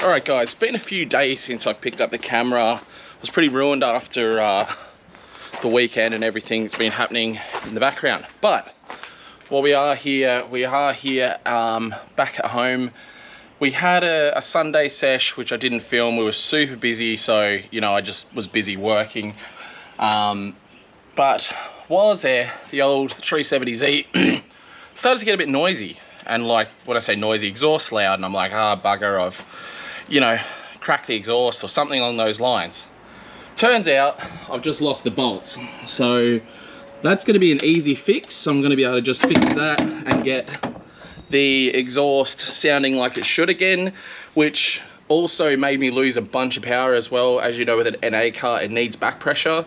Alright guys, it's been a few days since I picked up the camera. I was pretty ruined after the weekend and everything's been happening in the background. But while we are here back at home. We had a Sunday sesh, which I didn't film. We were super busy, so, you know, I just was busy working. But while I was there, the old 370Z started to get a bit noisy. And like, when I say noisy, exhaust loud, and I'm like, bugger, I've, you know, cracked the exhaust or something along those lines. Turns out I've just lost the bolts. So that's gonna be an easy fix. I'm gonna be able to just fix that and get the exhaust sounding like it should again, which also made me lose a bunch of power as well. As you know, with an NA car, it needs back pressure.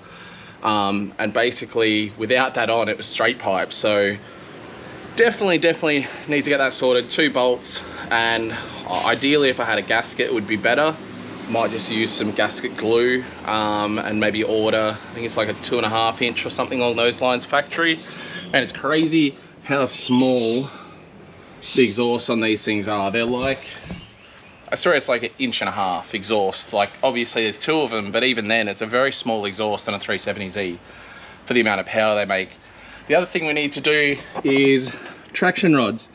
And basically without that on, it was straight pipe. So definitely need to get that sorted. 2 bolts, and ideally if I had a gasket it would be better. Might just use some gasket glue and maybe order, I think it's like a 2.5 inch or something along those lines factory. And it's crazy how small the exhausts on these things are. They're like, I swear it's like 1.5 inch exhaust. Like obviously there's 2 of them, but even then it's a very small exhaust on a 370Z for the amount of power they make. The other thing we need to do is traction rods.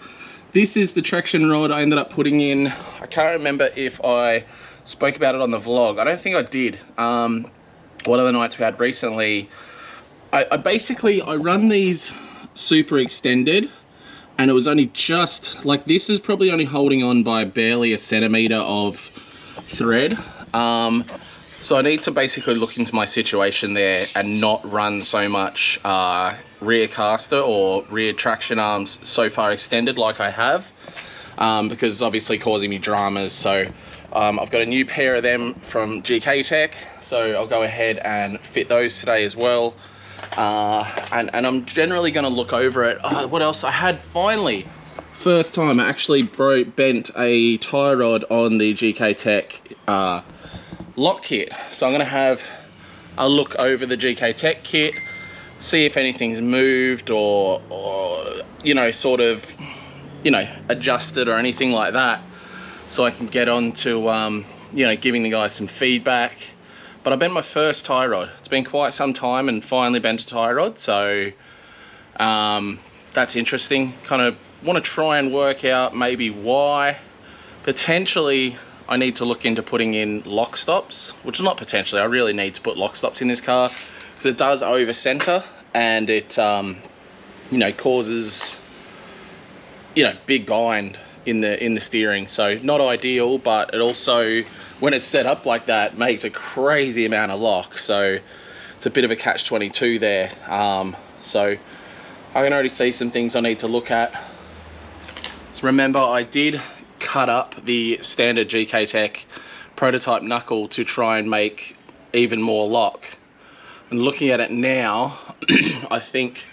This is the traction rod I ended up putting in. I can't remember if I spoke about it on the vlog. I don't think I did. One of the nights we had recently, I basically run these super extended, and it was only just, like, this is probably only holding on by barely 1 centimeter of thread. So I need to basically look into my situation there and not run so much rear caster or rear traction arms so far extended like I have, because it's obviously causing me dramas. So I've got a new pair of them from GK Tech, so I'll go ahead and fit those today as well. And I'm generally going to look over it. What else I had? Finally, first time I actually bent a tie rod on the GK Tech lock kit. So I'm going to have a look over the GK Tech kit, see if anything's moved or you know, sort of, you know, adjusted or anything like that, so I can get on to you know, giving the guys some feedback. But I bent my first tie rod. It's been quite some time, and finally bent a tie rod, so that's interesting. Kind of want to try and work out maybe why. Potentially I need to look into putting in lock stops, which is not potentially, I really need to put lock stops in this car, because it does over center, and it you know, causes, you know, big bind in the steering. So not ideal, but it also, when it's set up like that, makes a crazy amount of lock. So it's a bit of a catch-22 there. So I can already see some things I need to look at. So remember, I did cut up the standard GK Tech prototype knuckle to try and make even more lock. And looking at it now, I think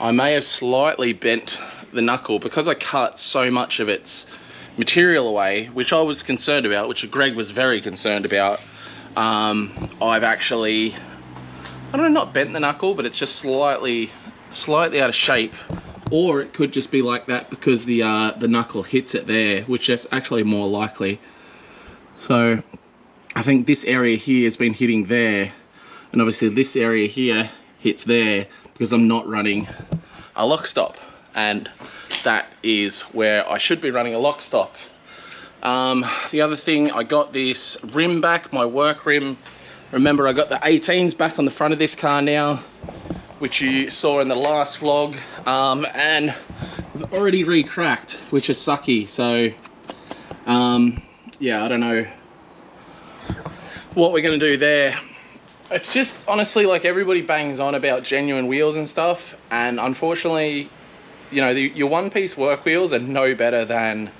I may have slightly bent the knuckle, because I cut so much of its material away, which I was concerned about, which Greg was very concerned about. I've actually, I don't know, not bent the knuckle, but it's just slightly out of shape. Or it could just be like that because the knuckle hits it there, which is actually more likely. So I think this area here has been hitting there, and obviously this area here hits there because I'm not running a lock stop, and that is where I should be running a lock stop. The other thing, I got this rim back, my work rim. Remember, I got the 18s back on the front of this car now, which you saw in the last vlog, and I've already re-cracked, which is sucky. So yeah, I don't know what we're gonna do there. It's just, honestly, like, everybody bangs on about genuine wheels and stuff, and unfortunately, you know, your one-piece work wheels are no better than,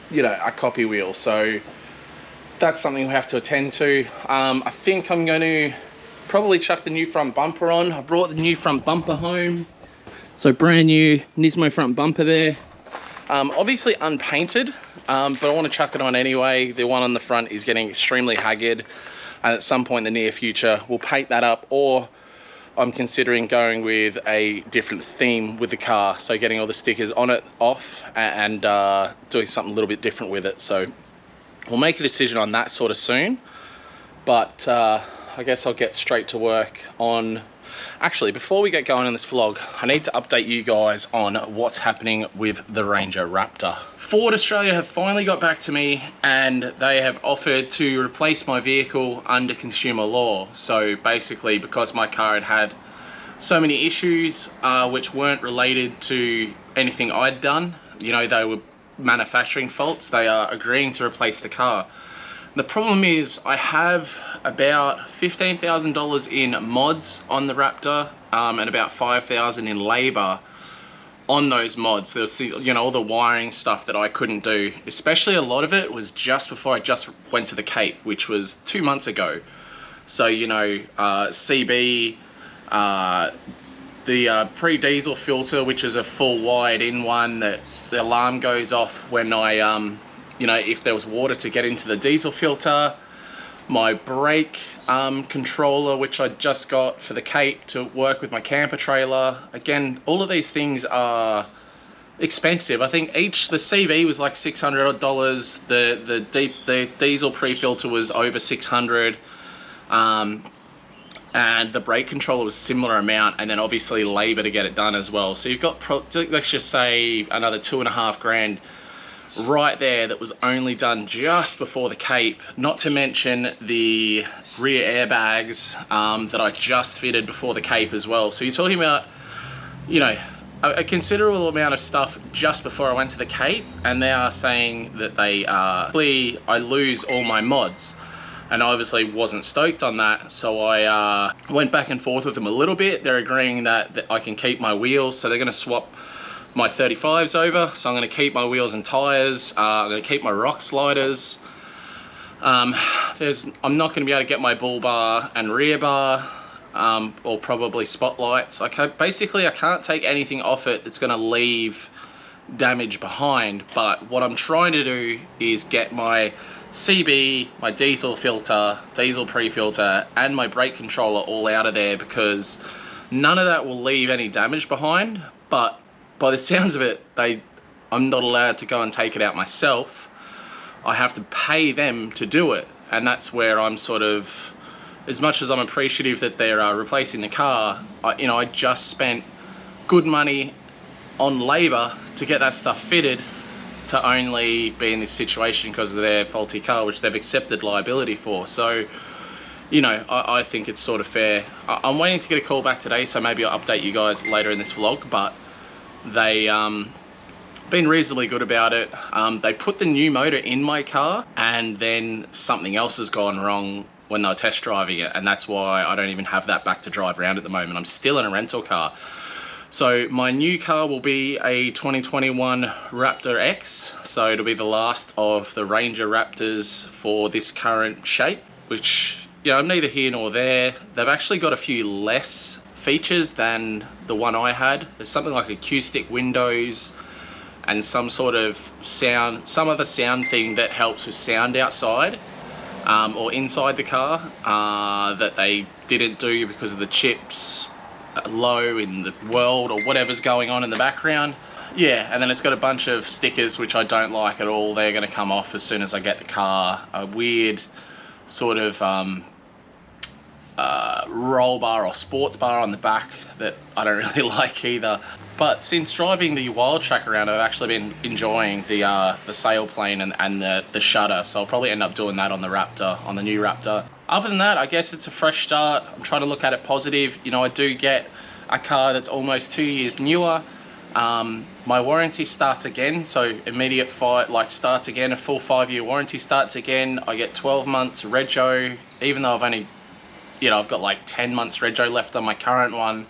you know, a copy wheel. So that's something we have to attend to. I think I'm going to probably chuck the new front bumper on. I brought the new front bumper home, so brand new Nismo front bumper there. Obviously unpainted, but I want to chuck it on anyway. The one on the front is getting extremely haggard, and at some point in the near future we'll paint that up, or I'm considering going with a different theme with the car, so getting all the stickers on it off and doing something a little bit different with it. So we'll make a decision on that sort of soon, but I guess I'll get straight to work on... Actually, before we get going in this vlog, I need to update you guys on what's happening with the Ranger Raptor. Ford Australia have finally got back to me, and they have offered to replace my vehicle under consumer law. So basically, because my car had so many issues which weren't related to anything I'd done, you know, they were manufacturing faults, they are agreeing to replace the car. The problem is I have about $15,000 in mods on the Raptor and about $5,000 in labor on those mods. There was the, you know, all the wiring stuff that I couldn't do, especially a lot of it was just before I just went to the Cape, which was 2 months ago. So, you know, CB, the pre-diesel filter, which is a full wired in one that the alarm goes off when I you know, if there was water to get into the diesel filter. My brake controller, which I just got for the Cape to work with my camper trailer. Again, all of these things are expensive. I think the CB was like $600. The diesel pre-filter was over $600. And the brake controller was similar amount, and then obviously labor to get it done as well. So you've got, let's just say, another $2.5 grand right there that was only done just before the Cape, not to mention the rear airbags that I just fitted before the Cape as well. So you're talking about, you know, a considerable amount of stuff just before I went to the Cape, and they are saying that I lose all my mods, and I obviously wasn't stoked on that. So I went back and forth with them a little bit. They're agreeing that I can keep my wheels, so they're going to swap my 35s over, so I'm going to keep my wheels and tires. I'm going to keep my rock sliders. I'm not going to be able to get my bull bar and rear bar, or probably spotlights. Basically I can't take anything off it that's going to leave damage behind. But what I'm trying to do is get my CB, my diesel filter, diesel pre-filter, and my brake controller all out of there, because none of that will leave any damage behind. But by the sounds of it, I'm not allowed to go and take it out myself. I have to pay them to do it, and that's where I'm sort of, as much as I'm appreciative that they're replacing the car, you know, I just spent good money on labor to get that stuff fitted, to only be in this situation because of their faulty car, which they've accepted liability for. So, you know, I think it's sort of fair. I'm waiting to get a call back today, so maybe I'll update you guys later in this vlog, but they been reasonably good about it. They put the new motor in my car, and then something else has gone wrong when they were test driving it, and that's why I don't even have that back to drive around at the moment. I'm still in a rental car. So my new car will be a 2021 Raptor X, so it'll be the last of the Ranger Raptors for this current shape, which, you know, I'm neither here nor there. They've actually got a few less features than the one I had. There's something like acoustic windows and some sort of sound, some other sound thing that helps with sound outside or inside the car that they didn't do because of the chips low in the world or whatever's going on in the background. Yeah, and then it's got a bunch of stickers which I don't like at all. They're going to come off as soon as I get the car. A weird sort of roll bar or sports bar on the back that I don't really like either. But since driving the Wild Track around, I've actually been enjoying the sailplane and the shutter, so I'll probably end up doing that on the Raptor, on the new Raptor. Other than that, I guess it's a fresh start. I'm trying to look at it positive. You know, I do get a car that's almost 2 years newer. My warranty starts again, so immediate starts again. A full 5-year warranty starts again. I get 12 months rego, even though I've only, you know, I've got like 10 months rego left on my current one.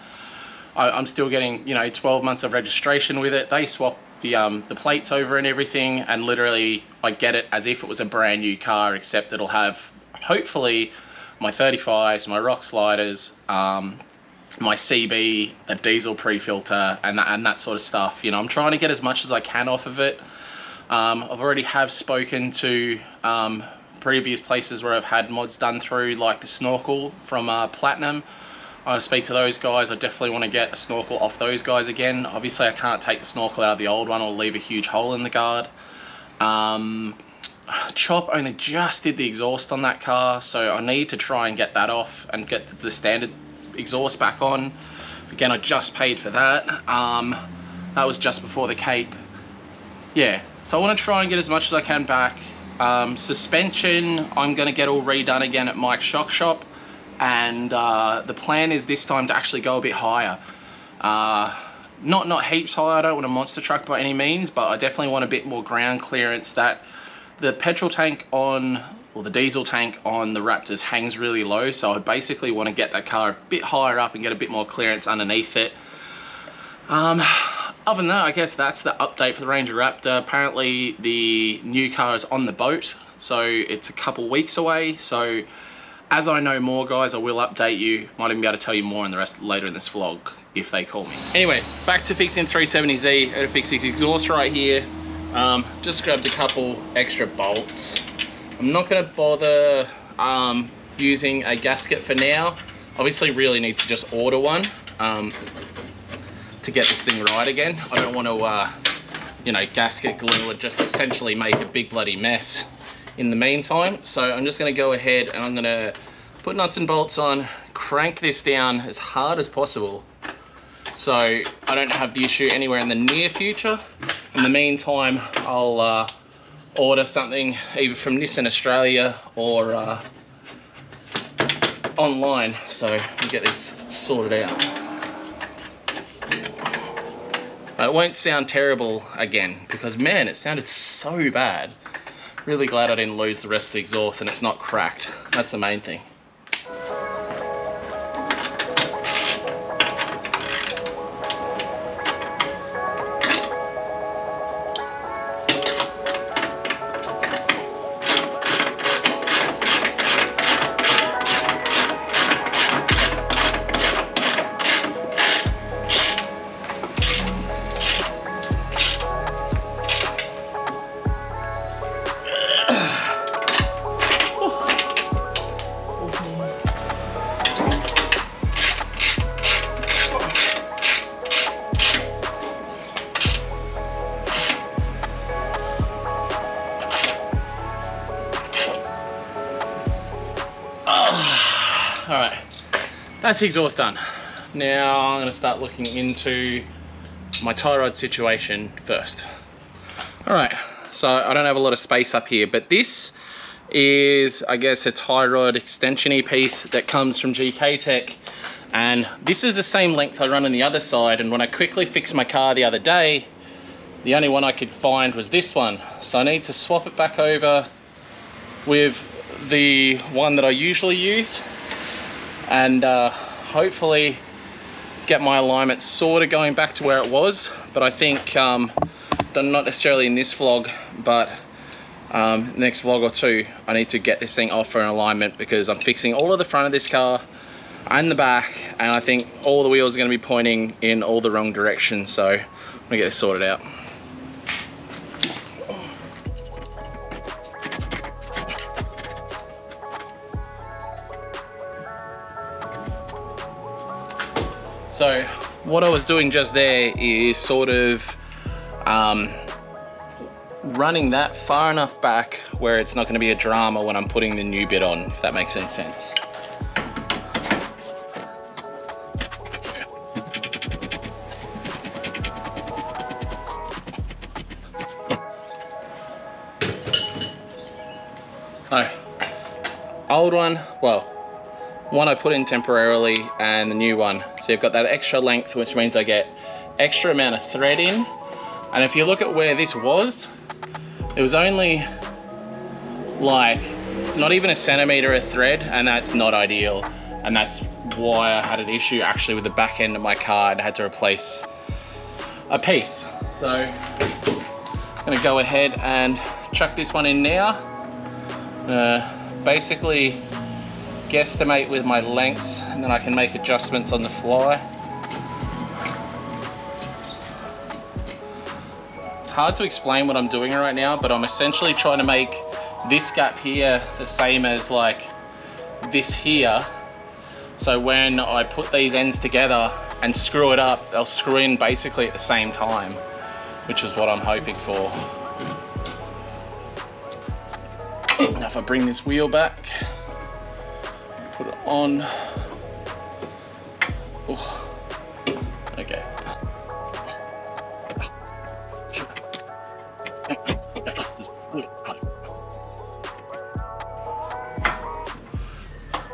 I'm still getting, you know, 12 months of registration with it. They swap the plates over and everything, and literally I get it as if it was a brand new car, except it'll have hopefully my 35s, my rock sliders, my CB, a diesel pre-filter, and that sort of stuff. You know, I'm trying to get as much as I can off of it. I've already have spoken to previous places where I've had mods done through, like the snorkel from Platinum. I speak to those guys. I definitely want to get a snorkel off those guys again. Obviously I can't take the snorkel out of the old one or leave a huge hole in the guard. Chop only just did the exhaust on that car, so I need to try and get that off and get the standard exhaust back on. Again, I just paid for that. That was just before the Cape. Yeah, so I want to try and get as much as I can back. Suspension, I'm going to get all redone again at Mike's Shock Shop, and the plan is this time to actually go a bit higher. Not heaps high. I don't want a monster truck by any means, but I definitely want a bit more ground clearance. That the petrol tank on, or the diesel tank on the Raptors hangs really low, so I basically want to get that car a bit higher up and get a bit more clearance underneath it. Other than that, I guess that's the update for the Ranger Raptor. Apparently the new car is on the boat, so it's a couple weeks away. So as I know more, guys, I will update you. Might even be able to tell you more in the rest later in this vlog if they call me. Anyway, back to fixing 370Z. I gotta fix this exhaust right here. Just grabbed a couple extra bolts. I'm not gonna bother using a gasket for now. Obviously really need to just order one to get this thing right again. I don't want to you know, gasket glue would just essentially make a big bloody mess in the meantime. So I'm just going to go ahead and I'm going to put nuts and bolts on, crank this down as hard as possible so I don't have the issue anywhere in the near future. In the meantime, I'll order something either from Nissan Australia or online, so we get this sorted out. It won't sound terrible again, because man, it sounded so bad. Really glad I didn't lose the rest of the exhaust and it's not cracked. That's the main thing. Alright, that's the exhaust done. Now I'm going to start looking into my tie rod situation first. Alright, so I don't have a lot of space up here, but this is, I guess, a tie rod extension-y piece that comes from GK Tech, and this is the same length I run on the other side. And when I quickly fixed my car the other day, the only one I could find was this one, so I need to swap it back over with the one that I usually use, and hopefully get my alignment sort of going back to where it was. But I think not necessarily in this vlog, but next vlog or two, I need to get this thing off for an alignment, because I'm fixing all of the front of this car and the back, and I think all the wheels are going to be pointing in all the wrong directions, so I'm gonna get this sorted out. So what I was doing just there is sort of running that far enough back where it's not going to be a drama when I'm putting the new bit on, if that makes any sense. So, old one, well, one I put in temporarily, and the new one. So you've got that extra length, which means I get extra amount of thread in. And if you look at where this was, it was only like not even a centimeter of thread, and that's not ideal. And that's why I had an issue actually with the back end of my car and had to replace a piece. So I'm gonna go ahead and chuck this one in now. Basically guesstimate with my lengths, and then I can make adjustments on the fly. It's hard to explain what I'm doing right now, but I'm essentially trying to make this gap here the same as like this here. So when I put these ends together and screw it up, they'll screw in basically at the same time, which is what I'm hoping for. Now if I bring this wheel back, put it on. Oh, okay.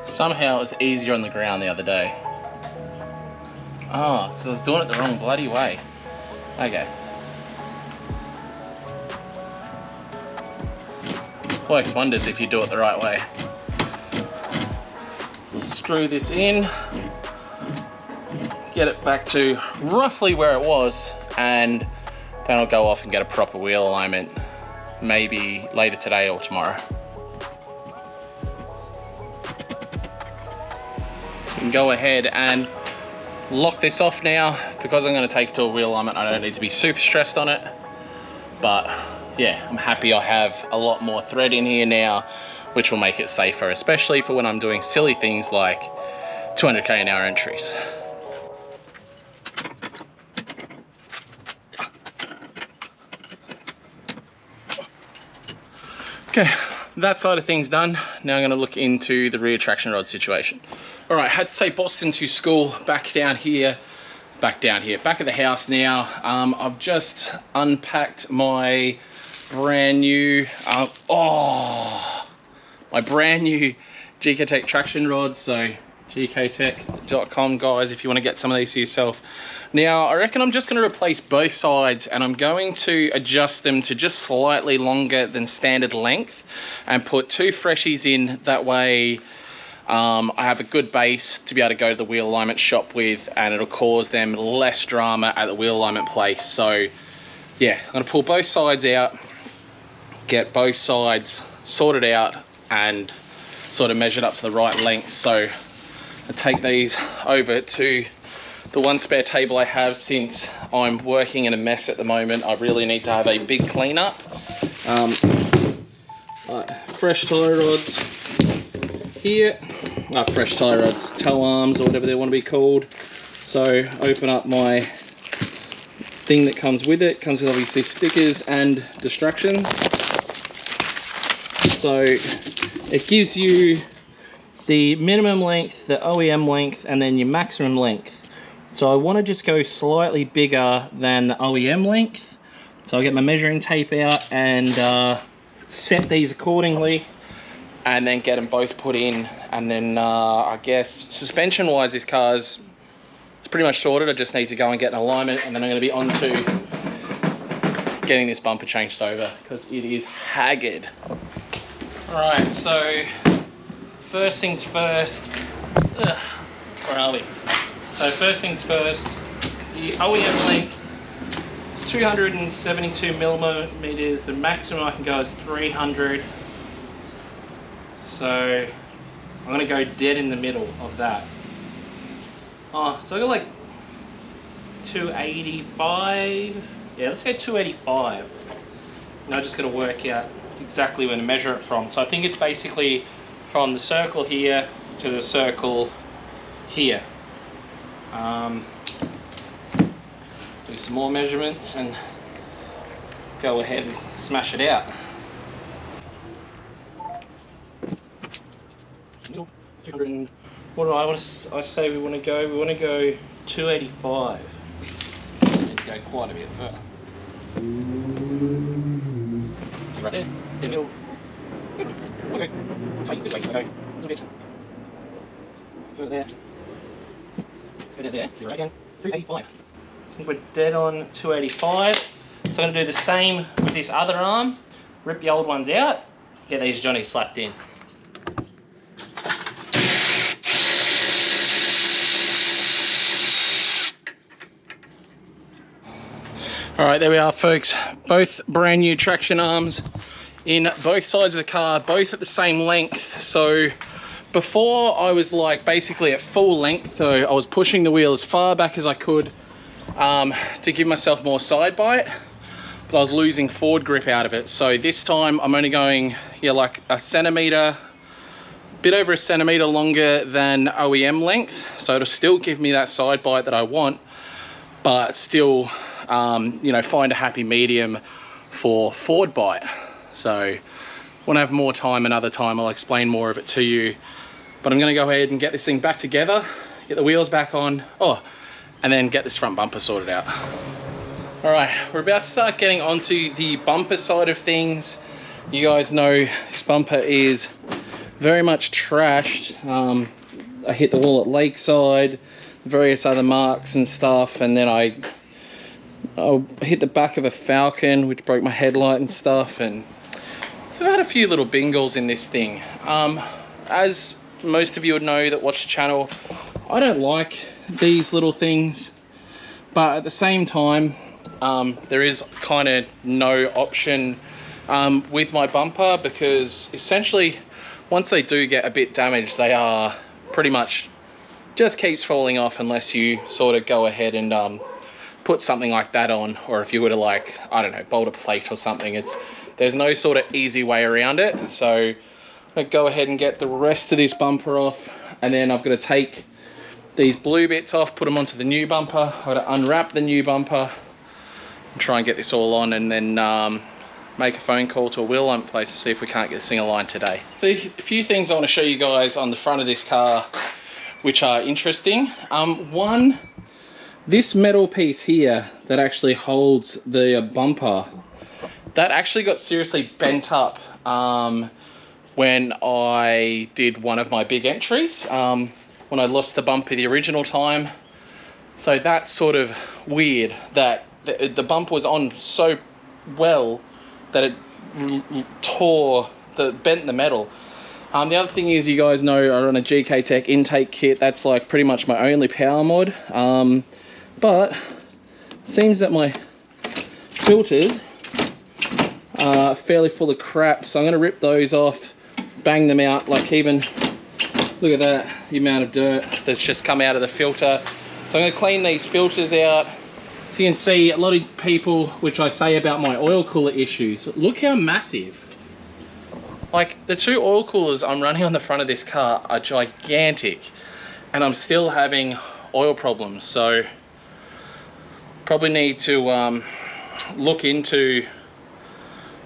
Somehow it was easier on the ground the other day. Oh, because I was doing it the wrong bloody way. Okay. Works wonders if you do it the right way. So screw this in, get it back to roughly where it was, and then I'll go off and get a proper wheel alignment, maybe later today or tomorrow. So we can go ahead and lock this off now. Because I'm going to take it to a wheel alignment, I don't need to be super stressed on it. But yeah, I'm happy I have a lot more thread in here now, which will make it safer, especially for when I'm doing silly things like 200k an hour entries. Okay, that side of things done. Now I'm going to look into the rear traction rod situation. All right, had to take Boston to school, back at the house now. I've just unpacked my brand new, my brand new GKTech traction rods. So gktech.com, guys, if you want to get some of these for yourself. Now, I reckon I'm just going to replace both sides, and I'm going to adjust them to just slightly longer than standard length and put 2 freshies in. That way I have a good base to be able to go to the wheel alignment shop with, and it'll cause them less drama at the wheel alignment place. So yeah, I'm going to pull both sides out, get both sides sorted out and sort of measured up to the right length. So I take these over to the one spare table I have, since I'm working in a mess at the moment. I really need to have a big cleanup. Fresh tie rods here, fresh tie rods, toe arms, or whatever they want to be called. So open up my thing that comes with it. Comes with obviously stickers and distractions. So it gives you the minimum length, the OEM length, and then your maximum length. So I want to just go slightly bigger than the OEM length. So I'll get my measuring tape out and set these accordingly, and then get them both put in. And then I guess suspension wise, this car's it's pretty much sorted. I just need to go and get an alignment, and then I'm going to be on to getting this bumper changed over because it is haggard. Alright, so first things first. Where are we? So first things first, the OEM length, it's 272 millimeters. The maximum I can go is 300. So I'm gonna go dead in the middle of that. Oh, so I got like 285. Yeah, let's go 285. And I just gotta work out exactly where to measure it from. So I think it's basically from the circle here to the circle here. Do some more measurements and go ahead and smash it out. What do I say we want to go? We want to go 285. Need to go quite a bit further. So right there, in the middle. Okay. So this way, go a little bit further there. So there, so right again, 385. I think we're dead on 285. So I'm going to do the same with this other arm. Rip the old ones out, get these Johnnies slapped in. Alright, there we are, folks. Both brand new traction arms in both sides of the car, both at the same length. So before I was like basically at full length, so I was pushing the wheel as far back as I could to give myself more side bite. but I was losing forward grip out of it. So this time I'm only going, yeah, like a centimetre, bit over a centimetre longer than OEM length. So it'll still give me that side bite that I want, but still, you know, find a happy medium for forward bite. So when I have more time, another time, I'll explain more of it to you. But I'm gonna go ahead and get this thing back together, get the wheels back on, and then get this front bumper sorted out. All right, we're about to start getting onto the bumper side of things. You guys know this bumper is very much trashed. I hit the wall at Lakeside, various other marks and stuff, and then I hit the back of a Falcon, which broke my headlight and stuff, and I've had a few little bingles in this thing. As most of you would know that watch the channel, I don't like these little things, but at the same time, there is kind of no option with my bumper, because essentially once they do get a bit damaged, they are pretty much just keeps falling off unless you sort of go ahead and put something like that on, or if you were to, like, I don't know, bolt a plate or something. There's no sort of easy way around it. So I'm gonna go ahead and get the rest of this bumper off, and then I've got to take these blue bits off, put them onto the new bumper. I've got to unwrap the new bumper and try and get this all on, and then make a phone call to a wheel line place to see if we can't get this thing aligned today. So a few things I want to show you guys on the front of this car which are interesting. One, this metal piece here that actually holds the bumper, that actually got seriously bent up when I did one of my big entries, when I lost the bumper the original time. So that's sort of weird that the bumper was on so well that it bent the metal. The other thing is, you guys know I run a GK Tech intake kit. That's like pretty much my only power mod. But seems that my filters are fairly full of crap, so I'm going to rip those off, bang them out. Like, even look at that, the amount of dirt that's just come out of the filter. So I'm going to clean these filters out. So you can see a lot of people, which I say about my oil cooler issues, look how massive. Like, the two oil coolers I'm running on the front of this car are gigantic, and I'm still having oil problems. So probably need to look into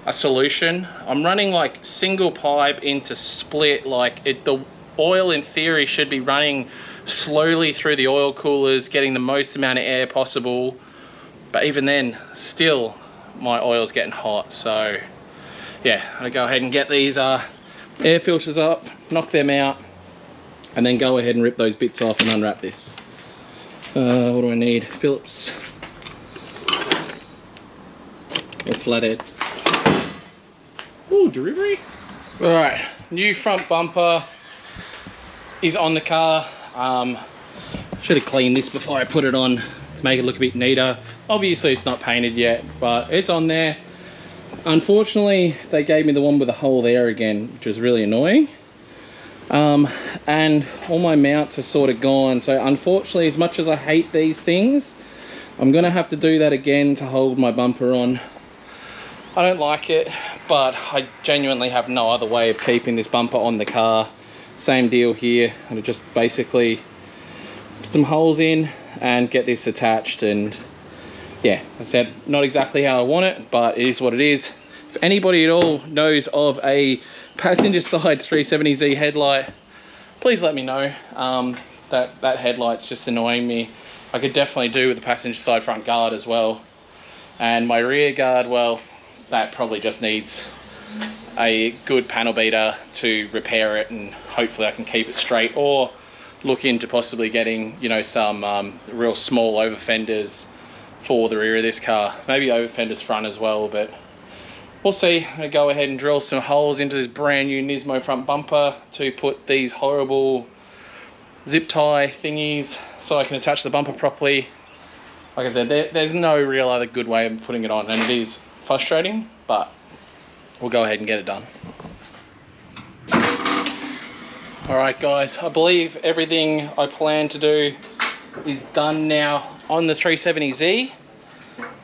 a solution. I'm running like single pipe into split. Like, the oil in theory should be running slowly through the oil coolers, getting the most amount of air possible, but even then still my oil's getting hot. So yeah, I'm gonna go ahead and get these air filters up, knock them out, and then go ahead and rip those bits off and unwrap this. What do I need? Phillips or flathead. Ooh, delivery. All right, new front bumper is on the car. Should have cleaned this before I put it on to make it look a bit neater. Obviously it's not painted yet, but it's on there. Unfortunately, they gave me the one with a hole there again, which is really annoying. And all my mounts are sort of gone. So unfortunately, as much as I hate these things, I'm gonna have to do that again to hold my bumper on. I don't like it, but I genuinely have no other way of keeping this bumper on the car. Same deal here. I'm gonna just basically put some holes in and get this attached, and yeah, I said not exactly how I want it, but it is what it is. If anybody at all knows of a passenger side 370Z headlight, please let me know. That headlight's just annoying me. I could definitely do with the passenger side front guard as well. And my rear guard, well, that probably just needs a good panel beater to repair it, and hopefully I can keep it straight, or look into possibly getting, you know, some real small over fenders for the rear of this car. Maybe over fenders front as well, but we'll see. I'm gonna go ahead and drill some holes into this brand new Nismo front bumper to put these horrible zip tie thingies so I can attach the bumper properly. Like I said, there's no real other good way of putting it on, and it is frustrating, but we'll go ahead and get it done. All right, guys, I believe everything I plan to do is done now on the 370Z.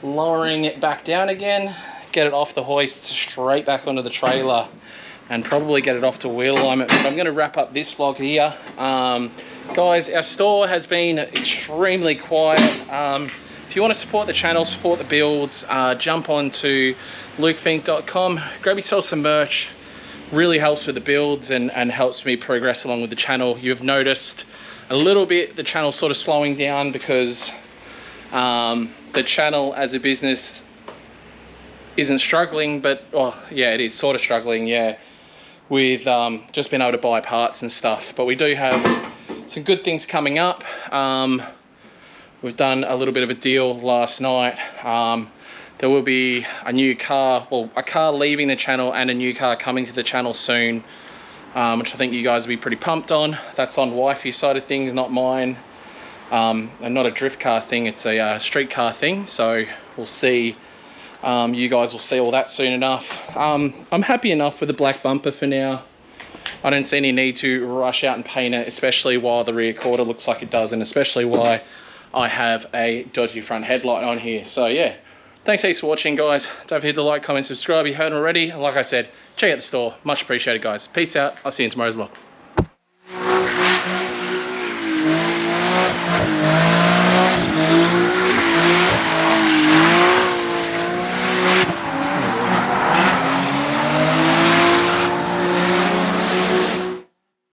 lowering it back down again, get it off the hoist straight back onto the trailer, and probably get it off to wheel alignment. But I'm going to wrap up this vlog here. Guys, our store has been extremely quiet. If you want to support the channel, support the builds, jump on to lukefink.com, grab yourself some merch. Really helps with the builds and helps me progress along with the channel. You've noticed a little bit the channel sort of slowing down because the channel as a business isn't struggling, but yeah, it is sort of struggling, yeah, with just being able to buy parts and stuff. But we do have some good things coming up. We've done a little bit of a deal last night. There will be a new car, well, a car leaving the channel and a new car coming to the channel soon, which I think you guys will be pretty pumped on. That's on wifey's side of things, not mine. And not a drift car thing, it's a street car thing. So we'll see. You guys will see all that soon enough. I'm happy enough with the black bumper for now. I don't see any need to rush out and paint it, especially while the rear quarter looks like it does, and especially why I have a dodgy front headlight on here. So yeah, thanks heaps for watching, guys. Don't forget to like, comment, subscribe if you haven't already. And like I said, check out the store. Much appreciated, guys. Peace out. I'll see you in tomorrow's vlog.